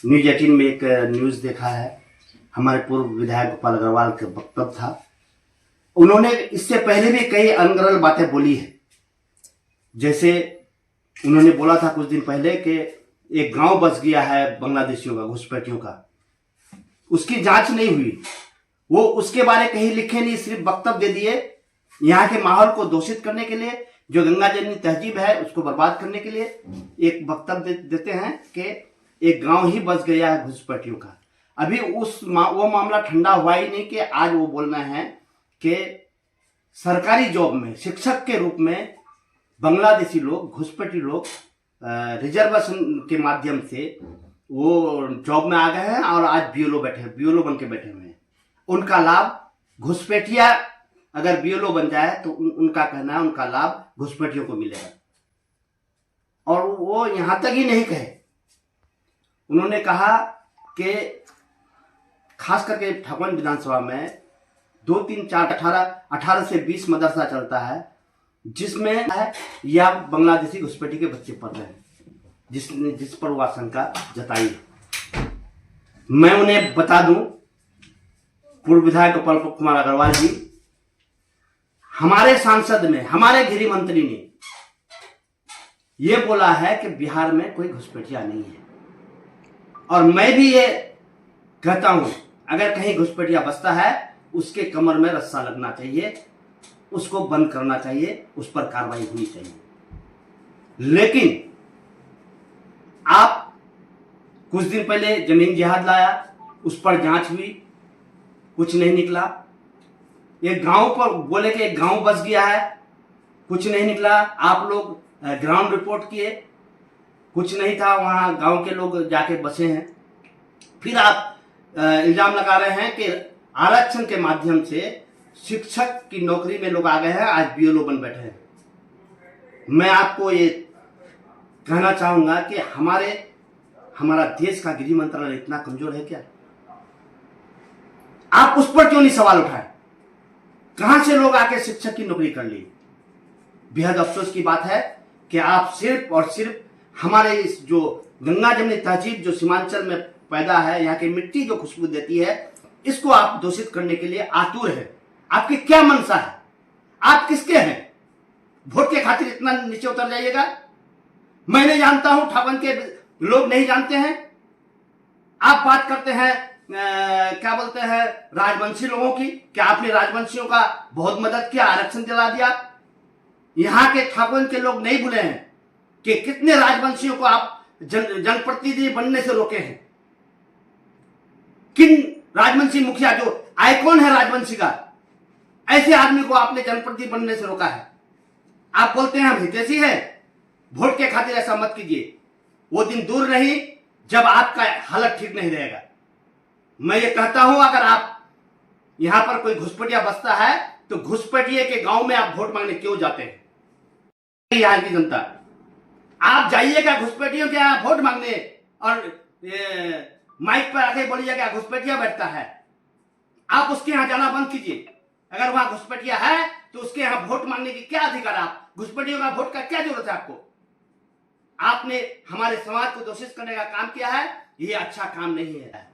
News 18 में एक news देखा है। हमारे पूर्व विधायक गोपाल अग्रवाल का वक्तव्य था। उन्होंने इससे पहले भी कई अनगढ़ बातें बोली है। जैसे उन्होंने बोला था कुछ दिन पहले कि एक गांव बस गया है बांग्लादेशियों का, घुसपैठियों का, उसकी जांच नहीं हुई। वो उसके बारे कहीं लिखे नहीं, सिर्फ वक्तव्य दे दिए। यहाँ के माहौल को दूषित करने के लिए, जो गंगा जमनी तहजीब है उसको बर्बाद करने के लिए एक वक्तव्य देते हैं कि एक गांव ही बस गया है घुसपैठियों का। अभी वो मामला ठंडा हुआ ही नहीं कि आज वो बोलना है कि सरकारी जॉब में शिक्षक के रूप में बांग्लादेशी लोग, घुसपैठी लोग रिजर्वेशन के माध्यम से वो जॉब में आ गए हैं और आज बीएलओ बन के बैठे हुए हैं। उनका लाभ घुसपैठिया अगर बीएलओ बन जाए तो उनका कहना है उनका लाभ घुसपैठियों को मिलेगा। और वो यहां तक ही नहीं कहे, उन्होंने कहा कि खास करके ठाकुर विधानसभा में 2, 3, 4, 18 से 20 मदरसा चलता है जिसमें है या बांग्लादेशी घुसपैठी के बच्चे पढ़ रहे हैं, जिस पर वो आशंका जताई है। मैं उन्हें बता दूं, पूर्व विधायक गोपाल कुमार अग्रवाल जी, हमारे सांसद में, हमारे गृह मंत्री ने यह बोला है कि बिहार में कोई घुसपैठिया नहीं है। और मैं भी ये कहता हूं, अगर कहीं घुसपैठिया बसता है उसके कमर में रस्सा लगना चाहिए, उसको बंद करना चाहिए, उस पर कार्रवाई होनी चाहिए। लेकिन आप कुछ दिन पहले जमीन जिहाद लाया, उस पर जांच हुई, कुछ नहीं निकला। एक गांव पर बोले कि एक गांव बस गया है, कुछ नहीं निकला। आप लोग ग्राउंड रिपोर्ट किए, कुछ नहीं था, वहां गांव के लोग जाके बसे हैं। फिर आप इल्जाम लगा रहे हैं कि आरक्षण के माध्यम से शिक्षक की नौकरी में लोग आ गए हैं, आज बीएलओ बन बैठे हैं। मैं आपको ये कहना चाहूंगा कि हमारा देश का गृह मंत्रालय इतना कमजोर है क्या? आप उस पर क्यों नहीं सवाल उठाए? कहां से लोग आके शिक्षक की नौकरी कर ली? बेहद अफसोस की बात है कि आप सिर्फ और सिर्फ हमारे इस जो गंगा जमनी तहजीब जो सीमांचल में पैदा है, यहाँ की मिट्टी जो खुशबू देती है, इसको आप दूषित करने के लिए आतुर है। आपकी क्या मंशा है? आप किसके हैं? वोट के खातिर इतना नीचे उतर जाइएगा? मैं नहीं जानता हूं, ठाकुर के लोग नहीं जानते हैं। आप बात करते हैं क्या बोलते हैं राजवंशी लोगों की। क्या आपने राजवंशियों का बहुत मदद किया, आरक्षण दिला दिया? यहां के ठाकुर के लोग नहीं भूले हैं कि कितने राजवंशियों को आप जनप्रतिनिधि बनने से रोके हैं। किन राजवंशी मुखिया, जो आइकॉन है राजवंशी का, ऐसे आदमी को आपने जनप्रतिनिधि बनने से रोका है। आप बोलते हैं हम हितैषी हैं, वोट के खातिर ऐसा मत कीजिए। वो दिन दूर नहीं जब आपका हालत ठीक नहीं रहेगा। मैं ये कहता हूं, अगर आप यहां पर कोई घुसपैठिया बसता है तो घुसपैठिए के गांव में आप वोट मांगने क्यों जाते हैं? यहां की जनता, आप जाइएगा घुसपैठियों के यहां वोट मांगने और माइक पर आके बोलिएगा घुसपैठिया बैठता है। आप उसके यहां जाना बंद कीजिए। अगर वहां घुसपैठिया है तो उसके यहां वोट मांगने की क्या अधिकार? आप घुसपैठियों का वोट का क्या जरूरत है आपको? आपने हमारे समाज को दूषित करने का काम किया है, ये अच्छा काम नहीं है।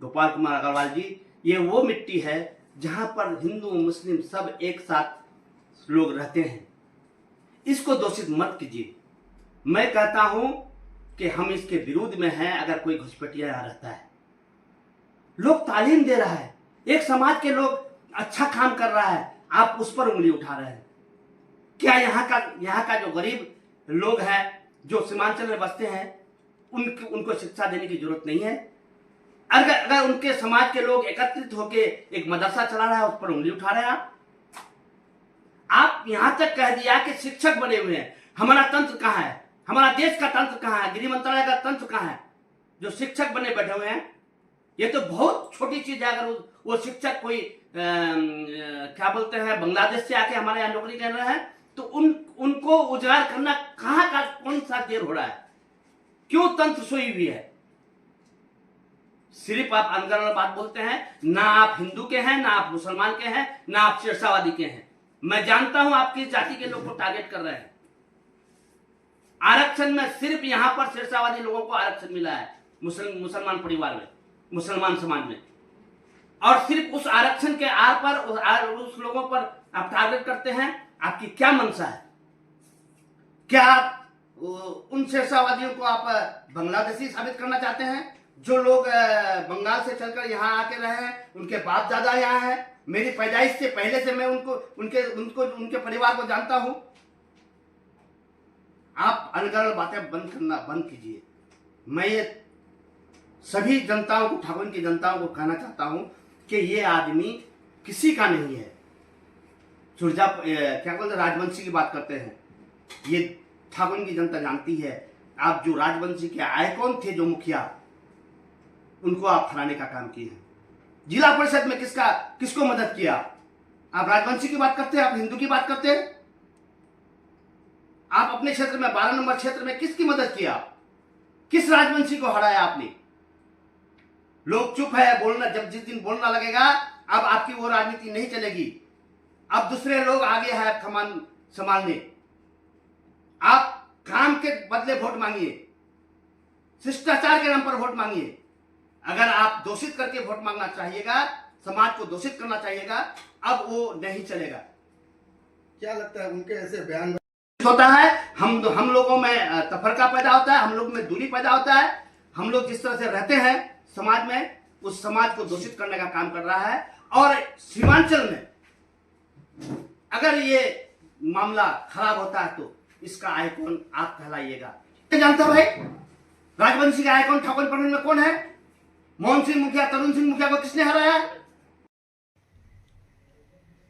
गोपाल कुमार अग्रवाल जी, ये वो मिट्टी है जहां पर हिंदू मुस्लिम सब एक साथ लोग रहते हैं, इसको दूषित मत कीजिए। मैं कहता हूं कि हम इसके विरोध में हैं। अगर कोई घुसपैठिया यहां रहता है, लोग तालीम दे रहा है, एक समाज के लोग अच्छा काम कर रहा है, आप उस पर उंगली उठा रहे हैं। क्या यहाँ का जो गरीब लोग हैं, जो सीमांचल में बसते हैं, उनको शिक्षा देने की जरूरत नहीं है? अगर उनके समाज के लोग एकत्रित होकर एक मदरसा चला रहा है, उस पर उंगली उठा रहे हैं आप यहां तक कह दिया कि शिक्षक बने हुए हैं। हमारा तंत्र कहां है? हमारा देश का तंत्र कहां है? गृह मंत्रालय का तंत्र कहां है जो शिक्षक बने बैठे हुए हैं? ये तो बहुत छोटी चीज है। अगर वो शिक्षक कोई क्या बोलते हैं बांग्लादेश से आके हमारे यहाँ नौकरी कर रहे हैं तो उनको उजागर करना कहां का कौन सा देर हो रहा है? क्यों तंत्र सोई हुई है? सिर्फ आप अनगढ़ बात बोलते हैं। ना आप हिंदू के हैं, ना आप मुसलमान के हैं, ना आप शेरशाहवादी के हैं। मैं जानता हूं आप किस जाति के लोग को टारगेट कर रहे हैं। आरक्षण में सिर्फ यहां पर शेरशाहवादी लोगों को आरक्षण मिला है, मुसलमान परिवार में, मुसलमान समाज में। और सिर्फ उस आरक्षण के आर पर उस लोगों पर आप टारगेट करते हैं। आपकी क्या मंशा है? क्या आप उन शेरशाहवादियों को आप बांग्लादेशी साबित करना चाहते हैं? जो लोग बंगाल से चलकर यहाँ आके रहे हैं, उनके बाप दादा यहाँ है, मेरी पैदाइश से पहले से मैं उनके परिवार को जानता हूं। आप अनगढ़ बातें बंद कीजिए। मैं ये सभी जनताओं को, ठाकुर की जनताओं को कहना चाहता हूं कि ये आदमी किसी का नहीं है। क्या बोलते, राजवंशी की बात करते हैं, ये ठाकुर की जनता जानती है। आप जो राजवंशी के आइकॉन थे, जो मुखिया, उनको आप हराने का काम किए हैं। जिला परिषद में किसको मदद किया? आप राजवंशी की बात करते हैं, आप हिंदू की बात करते हैं। आप अपने क्षेत्र में 12 नंबर क्षेत्र में किसकी मदद किया? किस राजवंशी को हराया आपने? लोग चुप है बोलना, जब जिस दिन बोलना लगेगा अब आपकी वो राजनीति नहीं चलेगी। अब दूसरे लोग आगे हैं कमान संभालने। आप काम के बदले वोट मांगिए, शिष्टाचार के नाम पर वोट मांगिए। अगर आप दोषित करके वोट मांगना चाहिएगा, समाज को दोषित करना चाहिएगा, अब वो नहीं चलेगा। क्या लगता है उनके ऐसे बयान होता है, हम लोगों में तफरका पैदा होता है, हम लोग में दूरी पैदा होता है। हम लोग जिस तरह से रहते हैं समाज में, उस समाज को दूषित करने का काम कर रहा है। और सीमांचल में अगर ये मामला खराब होता है तो इसका आइकॉन आप कहलाइएगा। जानते हो भाई, राजवंशी का आइकॉन ठाकुर परिवार में कौन है? मोहन सिंह मुखिया, तरुण सिंह मुखिया को किसने हराया?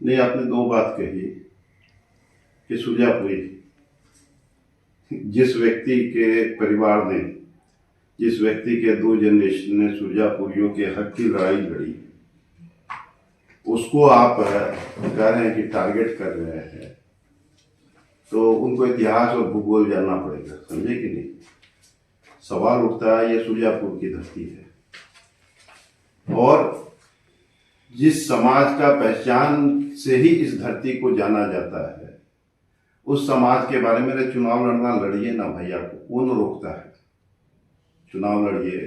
नहीं, आपने दो बात कही कि सुरजापुरी, जिस व्यक्ति के परिवार ने, जिस व्यक्ति के 2 जनरेशन ने सुरजापुरियों के हक की लड़ाई लड़ी, उसको आप कह रहे हैं कि टारगेट कर रहे हैं, तो उनको इतिहास और भूगोल जानना पड़ेगा, समझे कि नहीं? सवाल उठता है, ये सुरजापुर की धरती है और जिस समाज का पहचान से ही इस धरती को जाना जाता है, उस समाज के बारे में चुनाव लड़ना, लड़िए ना भाई, आपको कौन रोकता है? चुनाव लड़िए,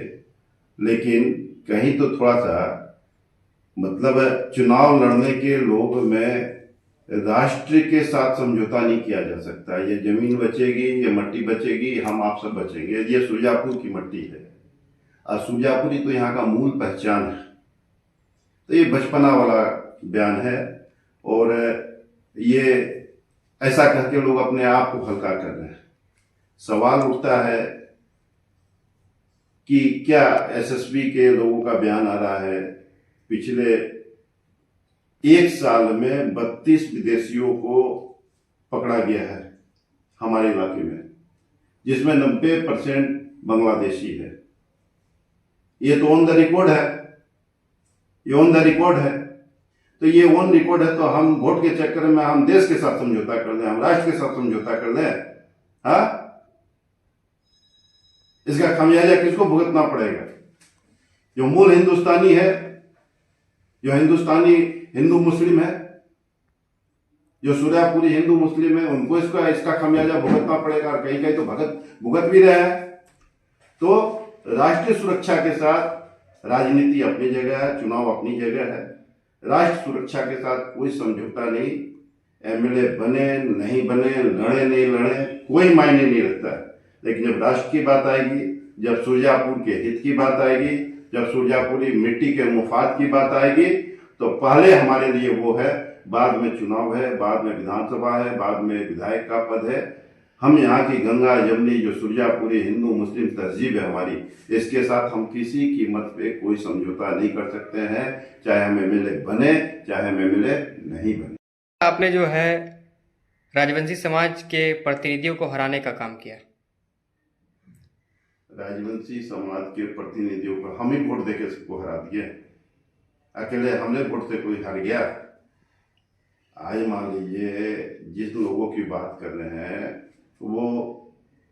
लेकिन कहीं तो थोड़ा सा मतलब चुनाव लड़ने के लोग में राष्ट्र के साथ समझौता नहीं किया जा सकता। ये जमीन बचेगी, ये मट्टी बचेगी, हम आप सब बचेंगे। ये सुरजापुर की मट्टी है और सुरजापुरी तो यहाँ का मूल पहचान है। तो ये बचपना वाला बयान है और ये ऐसा करके लोग अपने आप को हल्का कर रहे हैं। सवाल उठता है कि क्या एसएसबी के लोगों का बयान आ रहा है, पिछले 1 साल में 32 विदेशियों को पकड़ा गया है हमारे इलाके में, जिसमें 90% बांग्लादेशी है। ये तो ऑन द रिकॉर्ड है, ये ऑन द रिकॉर्ड है। तो ये ऑन रिकॉर्ड है, तो हम वोट के चक्कर में हम देश के साथ समझौता कर दें, हम राष्ट्र के साथ समझौता कर दें? हाँ, इसका खामियाजा किसको भुगतना पड़ेगा? जो मूल हिंदुस्तानी है, जो हिंदुस्तानी हिंदू मुस्लिम है, जो सुरजापुरी हिंदू मुस्लिम है, उनको इसका खामियाजा भुगतना पड़ेगा। और कहीं कहीं तो भुगत भी रहे हैं। तो राष्ट्रीय सुरक्षा के साथ राजनीति अपनी जगह है, चुनाव अपनी जगह है। राष्ट्र सुरक्षा के साथ कोई समझौता नहीं। एमएलए बने नहीं बने, लड़े नहीं लड़े, कोई मायने नहीं रखता है। लेकिन जब राष्ट्र की बात आएगी, जब सुरजापुर के हित की बात आएगी, जब सुरजापुरी मिट्टी के मुफाद की बात आएगी, तो पहले हमारे लिए वो है, बाद में चुनाव है, बाद में विधानसभा है, बाद में विधायक का पद है। हम यहाँ की गंगा जमुनी जो सुरजापुरी हिंदू मुस्लिम तहजीब है हमारी, इसके साथ हम किसी कीमत पे कोई समझौता नहीं कर सकते हैं, चाहे हम एमएलए बने, चाहे हम एमएलए नहीं बने। आपने जो है राजवंशी समाज के प्रतिनिधियों को हराने का काम किया। राजवंशी समाज के प्रतिनिधियों को हम ही वोट देके सबको हरा दिए। अकेले हमने वोट से कोई हार गया? आज मान लीजिए जिस लोगों की बात कर रहे हैं वो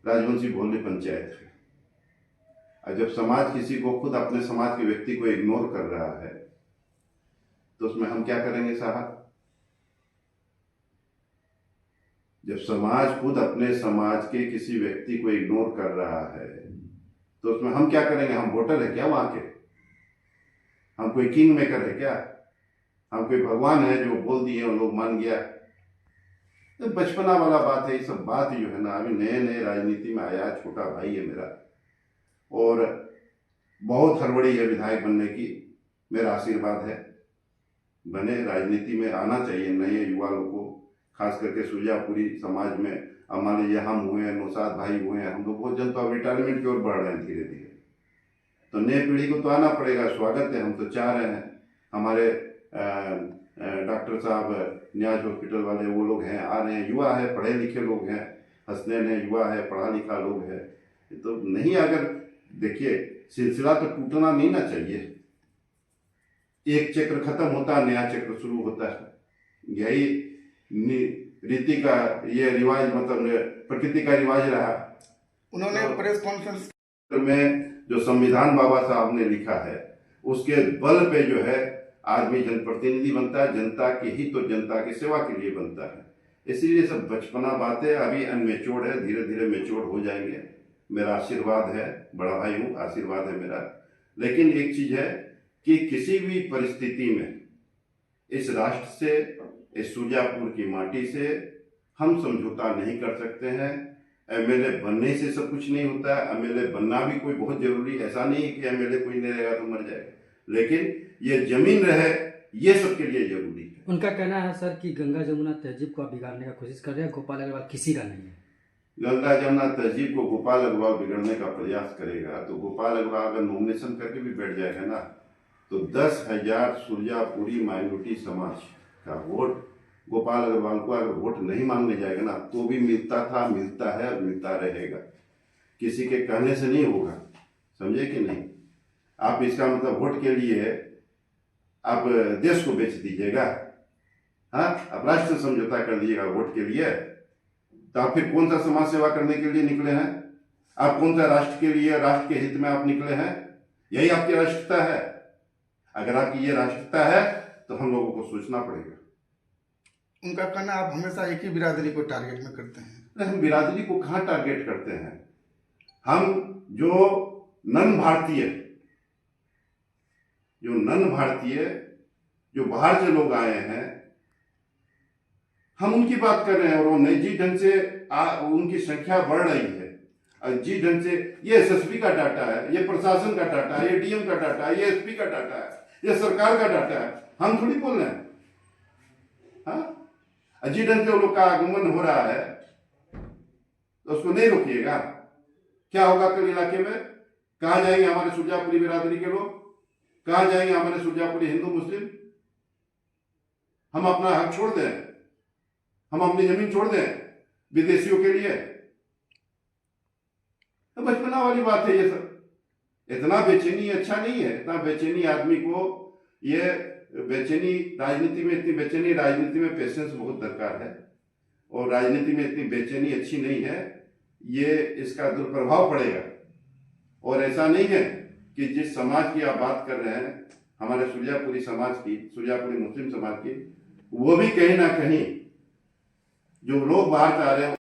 राजवंशी भोले पंचायत है। और जब समाज किसी को, खुद अपने समाज के व्यक्ति को इग्नोर कर रहा है, तो उसमें हम क्या करेंगे साहब? जब समाज खुद अपने समाज के किसी व्यक्ति को इग्नोर कर रहा है तो उसमें हम क्या करेंगे? हम वोटर है क्या वहां के? हम कोई किंग मेकर है क्या? हम कोई भगवान है जो बोल दिए और लोग मान गया? तो बचपना वाला बात है। ये सब बात जो है ना, अभी नए नए राजनीति में आया, छोटा भाई है मेरा और बहुत हड़बड़ी है विधायक बनने की। मेरा आशीर्वाद है, बने, राजनीति में आना चाहिए नए युवा लोग को, खास करके सुरजापुरी समाज में। अब मान लीजिए हम हुए हैं, नौशाद भाई हुए हैं, हम लोग बहुत जन तो अब रिटायरमेंट की ओर बढ़ रहे हैं धीरे धीरे। तो नई पीढ़ी को तो आना पड़ेगा, स्वागत है, हम तो चाह रहे हैं। हमारे डॉक्टर साहब न्याज हॉस्पिटल वाले वो लोग हैं, आ रहे हैं, युवा है, पढ़े लिखे लोग हैं, हसनैन है, युवा है, पढ़ा लिखा लोग है। तो नहीं, अगर देखिए सिलसिला तो टूटना नहीं ना चाहिए। एक चक्र खत्म होता, नया चक्र शुरू होता है। यही रीति का ये रिवाज, मतलब प्रकृति का रिवाज रहा। उन्होंने प्रेस कॉन्फ्रेंस में जो संविधान बाबा साहब ने लिखा है उसके बल पे जो है आदमी जनप्रतिनिधि बनता है, जनता की हित और जनता की सेवा के लिए बनता है। इसीलिए सब बचपना बातें अभी अनमेच्योर है, धीरे धीरे मेच्योर हो जाएंगे। मेरा आशीर्वाद है, बड़ा भाई हूँ, आशीर्वाद है मेरा। लेकिन एक चीज है कि किसी भी परिस्थिति में इस राष्ट्र से, इस सुरजापुर की माटी से हम समझौता नहीं कर सकते हैं। एमएलए बनने से सब कुछ नहीं होता है, एमएलए बनना भी कोई बहुत जरूरी, ऐसा नहीं है कि एमएलए कोई नहीं रहेगा तो मर जाएगा, लेकिन ये जमीन रहे, ये सबके लिए जरूरी है। उनका कहना है सर कि गंगा जमुना तहजीब को आप बिगाड़ने का कोशिश कर रहे हैं, गोपाल अग्रवाल किसी का नहीं है। गंगा जमुना तहजीब को गोपाल अग्रवाल बिगड़ने का प्रयास करेगा तो गोपाल अग्रवाल अगर नॉमिनेशन करके भी बैठ जाएगा ना तो 10,000 सुरजापुरी माइनॉरिटी समाज का वोट गोपाल अग्रवाल को अगर वोट नहीं मांगने जाएगा ना तो भी मिलता था, मिलता है और मिलता रहेगा। किसी के कहने से नहीं होगा, समझे कि नहीं? आप इसका मतलब वोट के लिए आप देश को बेच दीजिएगा, हाँ, आप राष्ट्र से समझौता कर दीजिएगा वोट के लिए। तो आप फिर कौन सा समाज सेवा करने के लिए निकले हैं? आप कौन सा राष्ट्र के लिए, राष्ट्र के हित में आप निकले हैं? यही आपकी राष्ट्रीयता है। अगर आपकी ये राष्ट्रीयता है तो हम लोगों को सोचना पड़ेगा। उनका कहना आप हमेशा एक ही बिरादरी को टारगेट में करते हैं। हम बिरादरी को कहाँ टारगेट करते हैं? हम जो नन भारतीय जो बाहर से लोग आए हैं, हम उनकी बात कर रहे हैं। और वो नई ढंग से उनकी संख्या बढ़ रही है। जी ढंग से ये एसएसपी का डाटा है, ये प्रशासन का डाटा है, ये डीएम का डाटा है, ये एसपी का डाटा है, ये सरकार का डाटा है। हम थोड़ी बोल रहे हैं। हाँ, अजीब ढंग से वो लोग का आगमन हो रहा है तो उसको नहीं रोकिएगा। क्या होगा कल इलाके में? कहां जाएंगे हमारे सुरजापुरी बिरादरी के लोग? कहां जाएंगे हमारे सुरजापुरी हिंदू मुस्लिम? हम अपना हक छोड़ दें, हम अपनी जमीन छोड़ दें विदेशियों के लिए? तो बचपना वाली बात है ये सब। इतना बेचैनी अच्छा नहीं है। इतना बेचैनी आदमी को, ये बेचैनी राजनीति में, इतनी बेचैनी राजनीति में पेशेंस बहुत दरकार है। और राजनीति में इतनी बेचैनी अच्छी नहीं है। ये इसका दुष्प्रभाव पड़ेगा। और ऐसा नहीं है कि जिस समाज की आप बात कर रहे हैं, हमारे सुरजापुरी समाज की, सुरजापुरी मुस्लिम समाज की, वो भी कहीं ना कहीं जो लोग बाहर से आ रहे हैं